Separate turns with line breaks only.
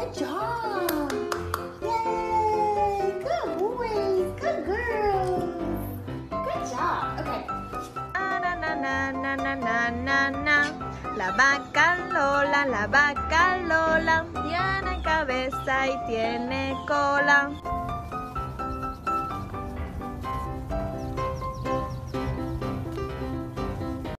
Good job. Yay. Good boys. Good girls. Good job. Okay.
Na na na na na na na na. La vaca Lola tiene cabeza y tiene cola.